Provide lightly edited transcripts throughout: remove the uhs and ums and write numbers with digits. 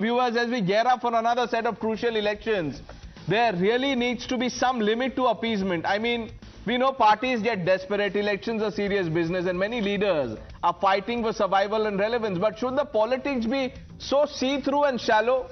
viewers, as we gear up for another set of crucial elections, there really needs to be some limit to appeasement. I mean, we know parties get desperate, elections are serious business, and many leaders are fighting for survival and relevance. But should the politics be so see-through and shallow?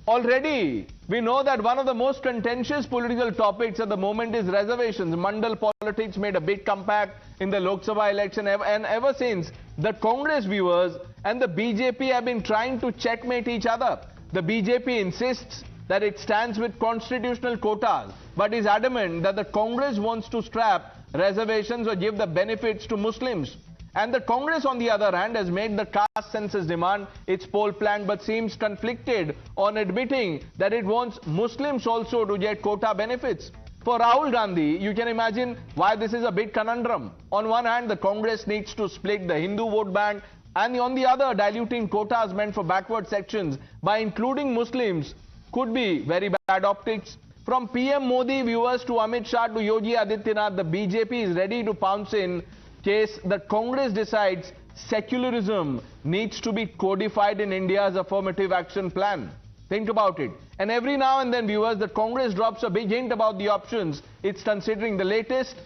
Already, we know that one of the most contentious political topics at the moment is reservations. Mandal politics made a big comeback in the Lok Sabha election, and ever since, the Congress viewers and the BJP have been trying to checkmate each other. The BJP insists that it stands with constitutional quotas, but is adamant that the Congress wants to strap reservations or give the benefits to Muslims. And the Congress, on the other hand, has made the caste census demand its poll plan, but seems conflicted on admitting that it wants Muslims also to get quota benefits. For Rahul Gandhi, you can imagine why this is a big conundrum. On one hand, the Congress needs to split the Hindu vote bank, and on the other, diluting quotas meant for backward sections by including Muslims could be very bad optics. From PM Modi viewers to Amit Shah to Yogi Adityanath, the BJP is ready to pounce in case the Congress decides secularism needs to be codified in India's affirmative action plan. Think about it. And every now and then, viewers, the Congress drops a big hint about the options it's considering. The latest,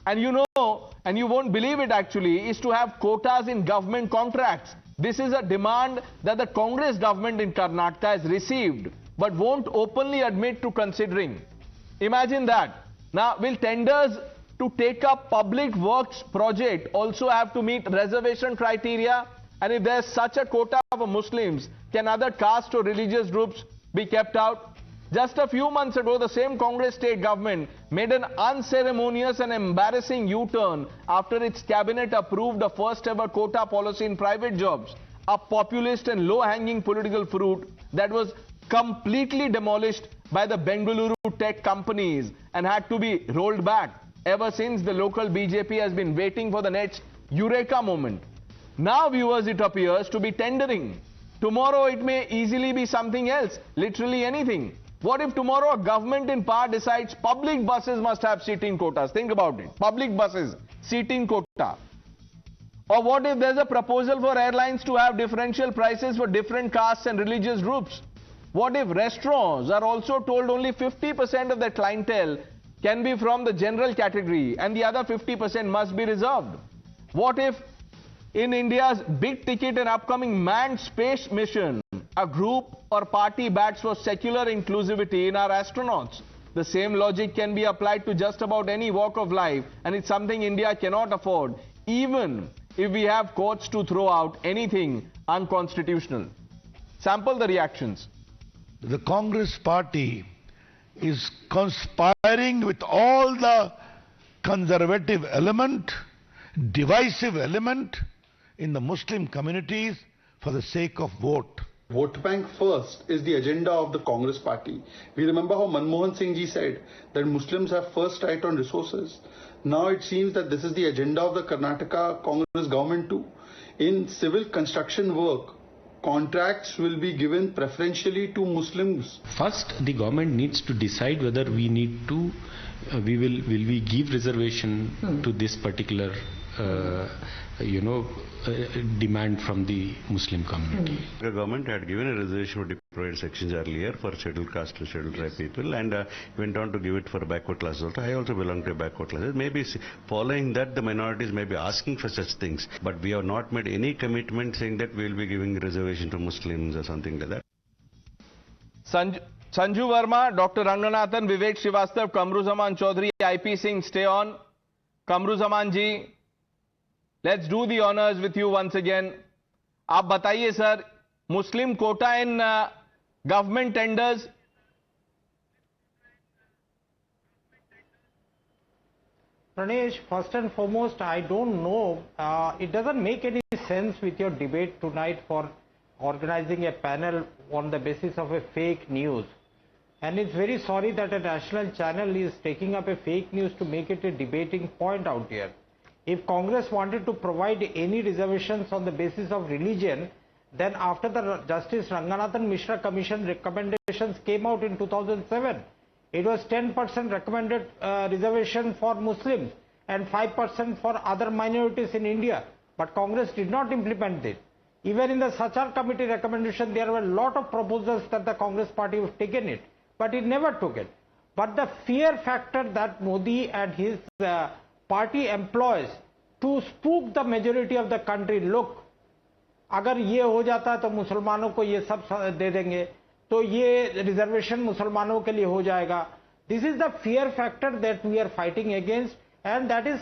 and you know, and you won't believe it actually, is to have quotas in government contracts. This is a demand that the Congress government in Karnataka has received, but won't openly admit to considering. Imagine that. Now, will tenders to take up public works project also have to meet reservation criteria? And if there's such a quota for Muslims, can other caste or religious groups be kept out? Just a few months ago, the same Congress state government made an unceremonious and embarrassing U-turn after its cabinet approved a first ever quota policy in private jobs, a populist and low-hanging political fruit that was completely demolished by the Bengaluru tech companies and had to be rolled back. Ever since, the local BJP has been waiting for the next eureka moment. Now, viewers, it appears to be tendering. Tomorrow, it may easily be something else, literally anything. What if tomorrow a government in power decides public buses must have seating quotas? Think about it. Public buses, seating quota. Or what if there's a proposal for airlines to have differential prices for different castes and religious groups? What if restaurants are also told only 50% of their clientele can be from the general category and the other 50% must be reserved? What if in India's big ticket and upcoming manned space mission, a group or party bats for secular inclusivity in our astronauts? The same logic can be applied to just about any walk of life, and it's something India cannot afford, even if we have courts to throw out anything unconstitutional. Sample the reactions. The Congress party is conspiring with all the conservative element, divisive element in the Muslim communities for the sake of vote. Vote bank first is the agenda of the Congress party. We remember how Manmohan Singh ji said that Muslims have first right on resources. Now it seems that this is the agenda of the Karnataka Congress government too. In civil construction work, contracts will be given preferentially to Muslims. First, the government needs to decide whether we need to, will we give reservation to this particular, demand from the Muslim community. The government had given a reservation for deprived sections earlier for scheduled caste and scheduled tribe people, and went on to give it for backward classes also. I also belong to backward classes. Maybe following that, the minorities may be asking for such things, but we have not made any commitment saying that we will be giving reservation to Muslims or something like that. Sanju Verma, Dr. Ranganathan, Vivek Srivastav, Kamruzaman Chaudhary, IP Singh, stay on. Kamruzaman ji, let's do the honors with you once again. आप बताइए sir, Muslim quota in government tenders. Pranesh, first and foremost, I don't know, it doesn't make any sense with your debate tonight for organizing a panel on the basis of a fake news. And it's very sorry that a national channel is taking up a fake news to make it a debating point out here. If Congress wanted to provide any reservations on the basis of religion, then after the Justice Ranganathan Mishra Commission recommendations came out in 2007, it was 10% recommended reservation for Muslims and 5% for other minorities in India. But Congress did not implement it. Even in the Sachar committee recommendation, there were a lot of proposals that the Congress party have taken it, but it never took it. But the fear factor that Modi and his party employs to spook the majority of the country, look, अगर ये हो जाता तो मुसलमानों को ये सब दे देंगे, तो ये रिजर्वेशन मुसलमानों के लिए हो जाएगा. This is the fear factor that we are fighting against, and that is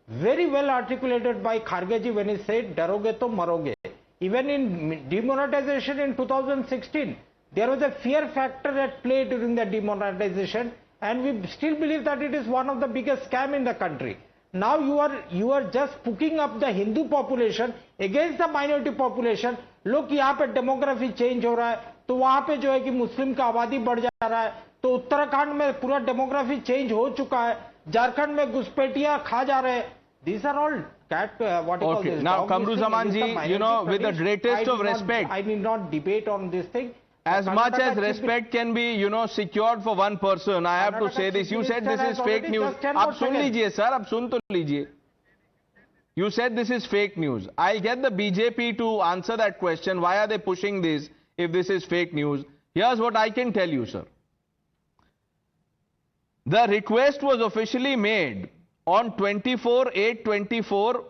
very well articulated by Kharge ji when he said, "Daroge to maroge." Even in demonetization in 2016, there was a fear factor at play during the demonetization, and we still believe that it is one of the biggest scam in the country. Now you are just picking up the Hindu population against the minority population. Look, यहाँ पे demography change हो रहा है, तो वहाँ पे जो है कि मुस्लिम का आबादी बढ़ जा रहा है, तो उत्तराखंड में पूरा demography change हो चुका है, झारखंड में घुसपैठियाँ खा जा रहे हैं. These are all what you call this. Now, Kamruzaman ji, you know, with the greatest of respect, I need not debate on this thing. As much as respect can be, you know, secured for one person, I have to say this. You said this is fake news. Ab sun lijiye, sir. Ab sun to lijiye. You said this is fake news. I'll get the BJP to answer that question. Why are they pushing this if this is fake news? Here's what I can tell you, sir. The request was officially made on 24/8/24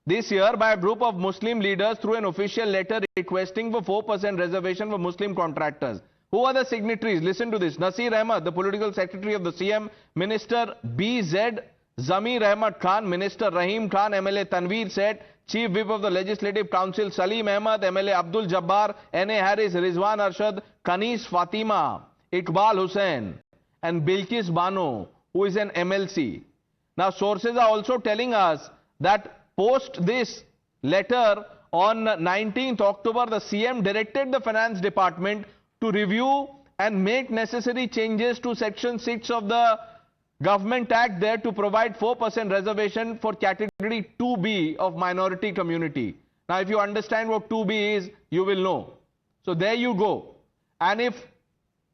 this year by a group of Muslim leaders through an official letter requesting for 4% reservation for Muslim contractors. Who are the signatories? Listen to this. Nasir Ahmad, the political secretary of the CM, Minister BZ Zamir Ahmad Khan, Minister Rahim Khan, MLA Tanveer Seth, Chief Whip of the Legislative Council Salim Ahmad, MLA Abdul Jabbar, NA Harris, Rizwan Arshad, Kanis Fatima, Iqbal Hussain, and Bilkis Bano, who is an MLC. Now, sources are also telling us that post this letter on 19th October, the CM directed the Finance Department to review and make necessary changes to Section 6 of the Government Act there to provide 4% reservation for Category 2B of minority community. Now, if you understand what 2B is, you will know. So, there you go. And if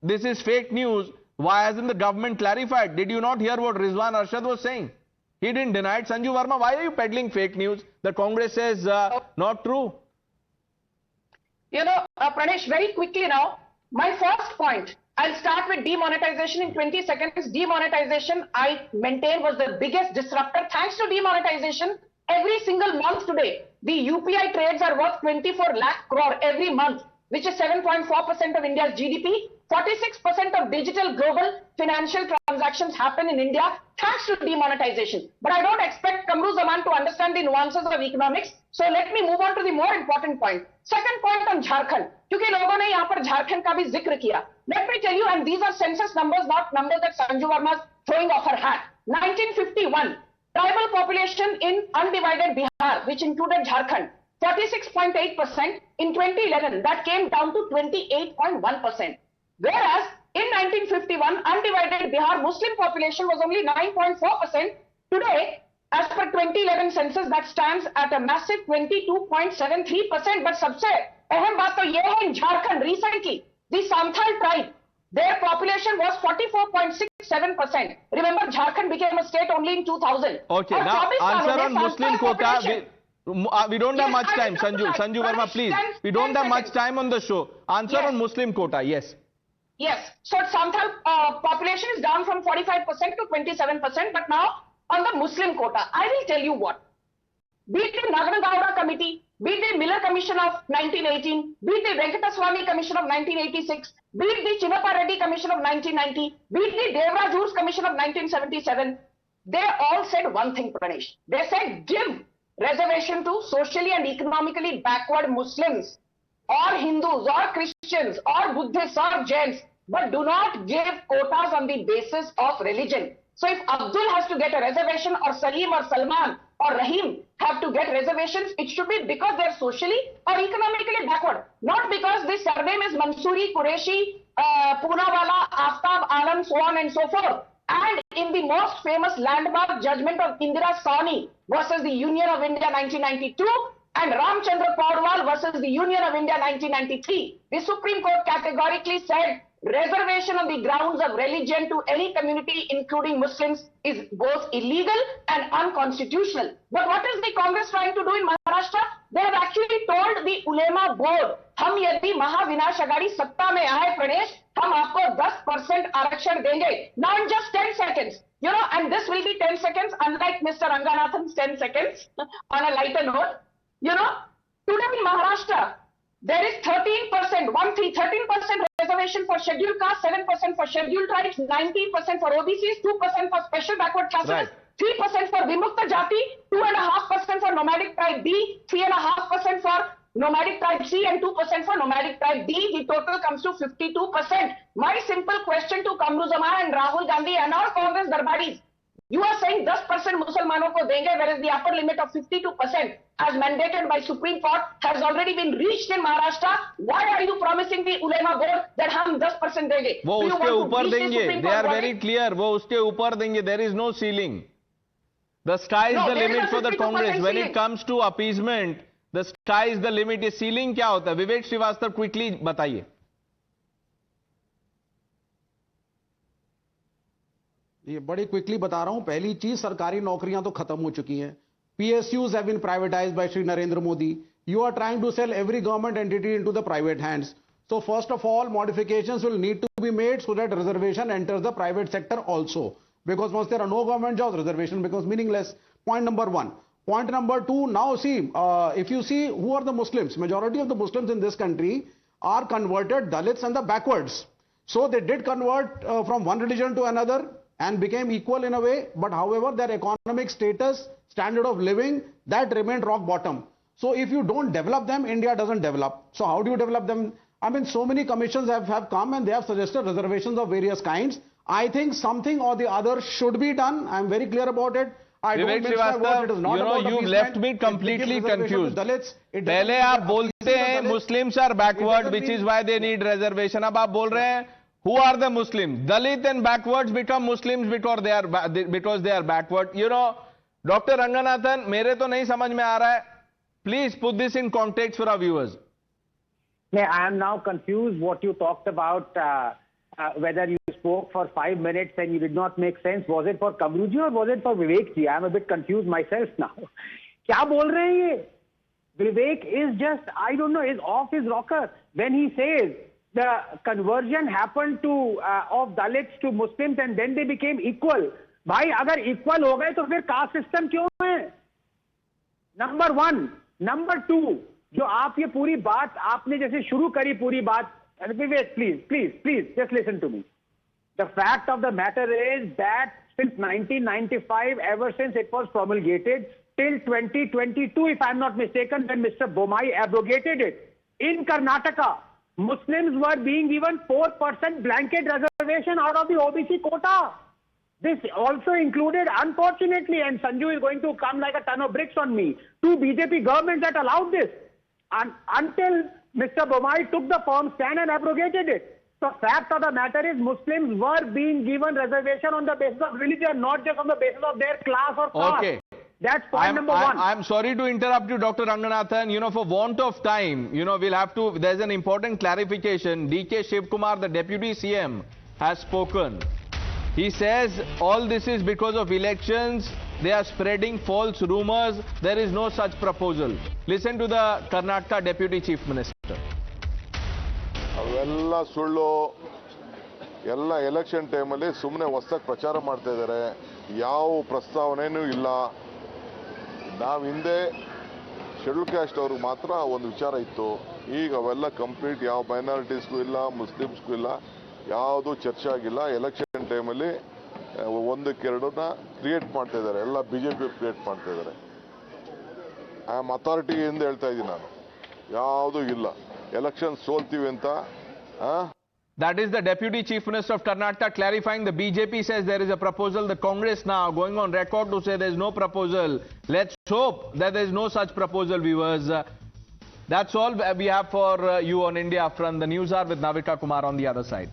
this is fake news, why hasn't the government clarified? Did you not hear what Rizwan Arshad was saying? He didn't deny it. Sanju Verma, why are you peddling fake news? The Congress says not true. You know, Pranesh, very quickly now, my first point, I'll start with demonetization in 20 seconds. Demonetization, I maintain, was the biggest disruptor. Thanks to demonetization, every single month today, the UPI trades are worth 24 lakh crore every month, which is 7.4% of India's GDP. 46% of digital global financial transactions happen in India thanks to demonetization. But I don't expect Kamruzaman to understand the nuances of economics. So let me move on to the more important point. Second point on Jharkhand. क्योंकि लोगों ने यहाँ पर झारखंड का भी जिक्र किया. Let me tell you, and these are census numbers, not numbers that Sanju Verma is throwing off her hat. 1951, tribal population in undivided Bihar, which included Jharkhand, 46.8%. In 2011, that came down to 28.1%. Whereas in 1951, undivided Bihar Muslim population was only 9.4%. Today, as per 2011 census, that stands at a massive 22.73%. But सबसे अहम बात तो ये है, in Jharkhand recently, the Santhal tribe, their population was 44.67%. Remember, Jharkhand became a state only in 2000. Okay, now answer on Muslim quota. We don't have much time, Sanju Verma, please. We don't have much time on the show. Answer on Muslim quota, yes. Yes, so Santhal population is down from 45% to 27%, but now on the Muslim quota, I will tell you what. Be it the Nagana Gowda Committee, be it the Miller Commission of 1918, be it the Venkataswamy Commission of 1986, be it the Chinnappa Reddy Commission of 1990, be it the Devraj Hoods Commission of 1977, they all said one thing, Pranesh. They said give reservation to socially and economically backward Muslims, or Hindus, or Christians, or Buddhists, or Jains, but do not give quotas on the basis of religion. So if Abdul has to get a reservation, or Salim, or Salman, or Rahim have to get reservations, it should be because they are socially or economically backward. Not because the surname is Mansoori, Qureshi, Poonawala, Aftab, Alam, so on and so forth. And in the most famous landmark judgment of Indira Sawhney versus the Union of India 1992, and Ramchandra Paudwal versus the Union of India 1993, the Supreme Court categorically said reservation on the grounds of religion to any community, including Muslims, is both illegal and unconstitutional. But what is the Congress trying to do in Maharashtra? They have actually told the ulema board, हम यदि महाविनाश अगाड़ी सत्ता में आए प्रणेश, हम आपको 10% आरक्षण देंगे. Now in just 10 seconds, you know, and this will be 10 seconds, unlike Mr. Ranganathan's 10 seconds, on a lighter note, you know, today in Maharashtra, there is 13%, 13% reservation for scheduled caste, 7% for scheduled tribes, 19% for OBCs, 2% for special backward classes, Right. 3% for Vimukta Jati, 2.5% for nomadic tribe B, 3.5% for nomadic tribe C, and 2% for nomadic tribe D. The total comes to 52%. My simple question to Kamruzzaman and Rahul Gandhi and our Congress Darbaris, you are saying 10% Musalmanon ko denge, whereas the upper limit of 52%, as mandated by Supreme Court, has already been reached in Maharashtra. Why are you promising the ulema board that हम 10% देंगे? वो Do you उसके want to ऊपर reach the देंगे. Supreme They Court are very verdict? clear. वो उसके ऊपर देंगे. There is no ceiling. The sky is No, the there is limit a for the 52% Congress. When it ceiling. comes to appeasement, the sky is the limit. ये ceiling क्या होता है? विवेक Srivastava quickly बताइए. ये बड़ी क्विकली बता रहा हूं. पहली चीज, सरकारी नौकरियां तो खत्म हो चुकी हैं. PSUs have been privatized by Shri Narendra Modi. You are trying to sell every government entity into the private hands. So first of all, modifications will need to be made so that reservation enters the private sector also. Because once there are no government jobs, reservation becomes meaningless. Point number one. Point number two, now see, if you see who are the Muslims, majority of the Muslims in this country are converted Dalits and the backwards. So they did convert from one religion to another and became equal in a way, but however their economic status, standard of living, that remained rock bottom. So if you don't develop them, India doesn't develop. So how do you develop them? I mean, so many commissions have come and they have suggested reservations of various kinds. I think something or the other should be done. I'm very clear about it. I don't Vivek mince my words. It is Srivastava, not you know, about you've appeasement. left me It gives completely reservation to confused. Dalits. It doesn't पहले mean आप that बोलते appeasing हैं the Dalits. Muslims are backward, doesn't which is mean- why they need reservation. अब आप बोल रहे हैं, who are the Muslims? Dalit and backwards become Muslims because they are backward. You know, Dr. Ranganathan, मेरे तो नहीं समझ में आ रहा है. Please put this in context for our viewers. I am now confused what you talked about, whether you spoke for 5 minutes and you did not make sense. Was it for Kamruji or was it for Vivek ji? I am a bit confused myself now. क्या बोल रहे हैं ये? Vivek is just, I don't know, is off his rocker when he says the conversion happened to of Dalits to Muslims and then they became equal. भाई अगर equal हो गए तो फिर caste system क्यों है? Number one. Number two, जो आप ये पूरी बात आपने जैसे शुरू करी पूरी बात, Vivek, please, just listen to me. The fact of the matter is that since 1995, ever since it was promulgated, till 2022, if I'm not mistaken, when Mr. Bommai abrogated it, in Karnataka, Muslims were being given 4% blanket reservation out of the OBC quota. This also included, unfortunately, and Sanju is going to come like a ton of bricks on me, two BJP governments that allowed this. And until Mr. Bommai took the firm stand and abrogated it. So fact of the matter is Muslims were being given reservation on the basis of religion, not just on the basis of their class or caste. Okay. That's point number one. I'm sorry to interrupt you, Dr. Ranganathan. You know, for want of time, you know, we'll have to, there's an important clarification. DK Shivakumar, the Deputy CM, has spoken. He says all this is because of elections. They are spreading false rumors. There is no such proposal. Listen to the Karnataka Deputy Chief Minister. ಅವೆಲ್ಲ ಸುಳ್ಳು. ಎಲ್ಲ election ಟೈಮಲ್ಲಿ ಸುಮ್ಮನೆ ಹೊಸದಾಗಿ ಪ್ರಚಾರ ಮಾಡ್ತಾ ಇದ್ದಾರೆ. ಯಾವ ಪ್ರಸ್ತಾವನೆಯೂ ಇಲ್ಲ. ನಾವು ಹಿಂದೆ ಶೆಡ್ಯೂಲ್ ಕ್ಯಾಸ್ಟ್ ಅವ್ರಿಗೆ ಮಾತ್ರ ಒಂದು ವಿಚಾರ ಇತ್ತು. ಈಗ ಅವೆಲ್ಲ ಕಂಪ್ಲೀಟ್ ಯಾವ ಮೈನಾರಿಟೀಸ್ಗೂ ಇಲ್ಲ, ಮುಸ್ಲಿಮ್ಸ್ಗೂ ಇಲ್ಲ, ಯಾವುದು ಚರ್ಚೆ ಆಗಿಲ್ಲ. ಎಲೆಕ್ಷನ್ ಟೈಮಲ್ಲಿ ಒಂದಕ್ಕೆರಡನ್ನ ಕ್ರಿಯೇಟ್ ಮಾಡ್ತಾ ಇದ್ದಾರೆ. ಎಲ್ಲ ಬಿಜೆಪಿ ಕ್ರಿಯೇಟ್ ಮಾಡ್ತಾ ಇದ್ದಾರೆ. ಐ ಆಮ್ ಅಥಾರಿಟಿಯಿಂದ ಹೇಳ್ತಾ ಇದ್ದೀನಿ ನಾನು, ಯಾವುದೂ ಇಲ್ಲ. ಎಲೆಕ್ಷನ್ ಸೋಲ್ತೀವಿ ಅಂತ. That is the Deputy Chief Minister of Karnataka clarifying. The BJP says there is a proposal. The Congress now going on record to say there is no proposal. Let's hope that there is no such proposal, viewers. That's all we have for you on India Upfront. The news are with Navika Kumar on the other side.